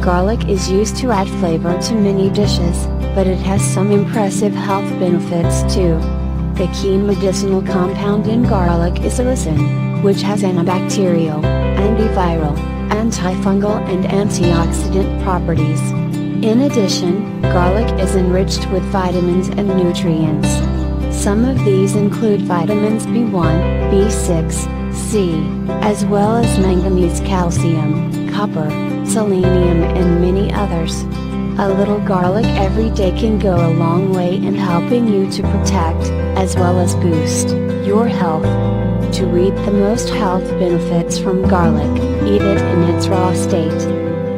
Garlic is used to add flavor to many dishes, but it has some impressive health benefits too. The key medicinal compound in garlic is allicin, which has antibacterial, antiviral, antifungal and antioxidant properties. In addition, garlic is enriched with vitamins and nutrients. Some of these include vitamins B1, B6, C, as well as manganese, calcium, copper, selenium and many others. A little garlic every day can go a long way in helping you to protect, as well as boost, your health. To reap the most health benefits from garlic, eat it in its raw state.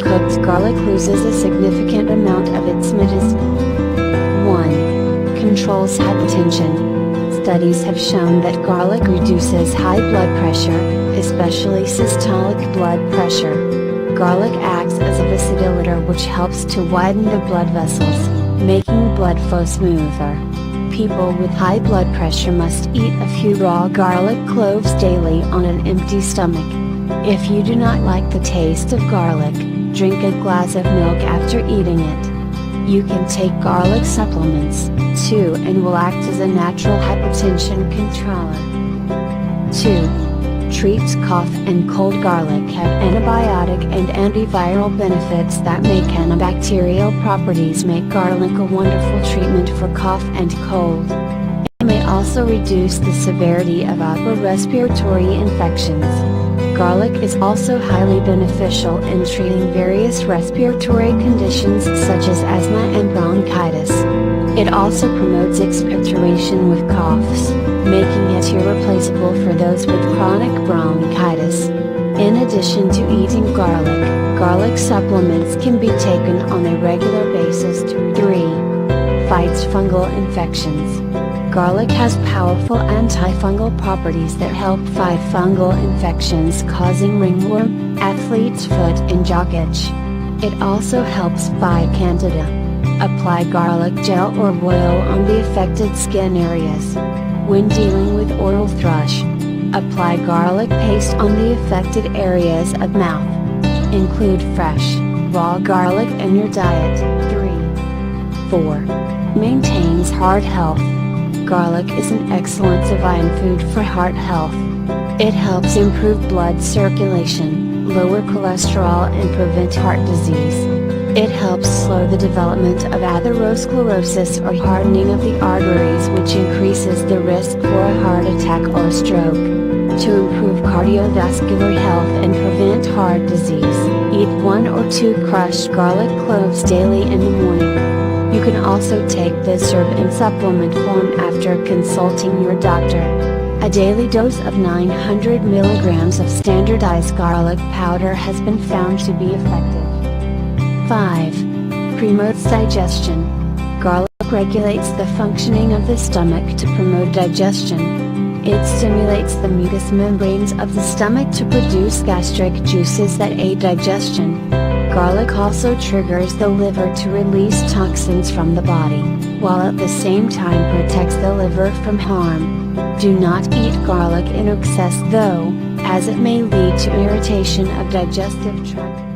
Cooked garlic loses a significant amount of its medicine. 1. Controls hypertension. Studies have shown that garlic reduces high blood pressure, especially systolic blood pressure. Garlic acts as a vasodilator which helps to widen the blood vessels, making blood flow smoother. People with high blood pressure must eat a few raw garlic cloves daily on an empty stomach. If you do not like the taste of garlic, drink a glass of milk after eating it. You can take garlic supplements, too, and will act as a natural hypertension controller. 2. Treats cough and cold. Garlic have antibiotic and antiviral benefits that make antibacterial properties make garlic a wonderful treatment for cough and cold. It may also reduce the severity of upper respiratory infections. Garlic is also highly beneficial in treating various respiratory conditions such as asthma and bronchitis. It also promotes expectoration with coughs, making it irreplaceable for those with chronic bronchitis. In addition to eating garlic, garlic supplements can be taken on a regular basis to 3. Fights fungal infections. Garlic has powerful antifungal properties that help fight fungal infections causing ringworm, athlete's foot and jock itch. It also helps fight candida. Apply garlic gel or oil on the affected skin areas. When dealing with oral thrush, apply garlic paste on the affected areas of mouth. Include fresh, raw garlic in your diet. 3. 4. Maintains heart health. Garlic is an excellent divine food for heart health. It helps improve blood circulation, lower cholesterol and prevent heart disease. It helps slow the development of atherosclerosis or hardening of the arteries, which increases the risk for a heart attack or stroke. To improve cardiovascular health and prevent heart disease, eat 1 or 2 crushed garlic cloves daily in the morning. You can also take this herb in supplement form after consulting your doctor. A daily dose of 900 milligrams of standardized garlic powder has been found to be effective. 5. Promotes digestion. Garlic regulates the functioning of the stomach to promote digestion. It stimulates the mucous membranes of the stomach to produce gastric juices that aid digestion. Garlic also triggers the liver to release toxins from the body, while at the same time protects the liver from harm. Do not eat garlic in excess though, as it may lead to irritation of digestive tract.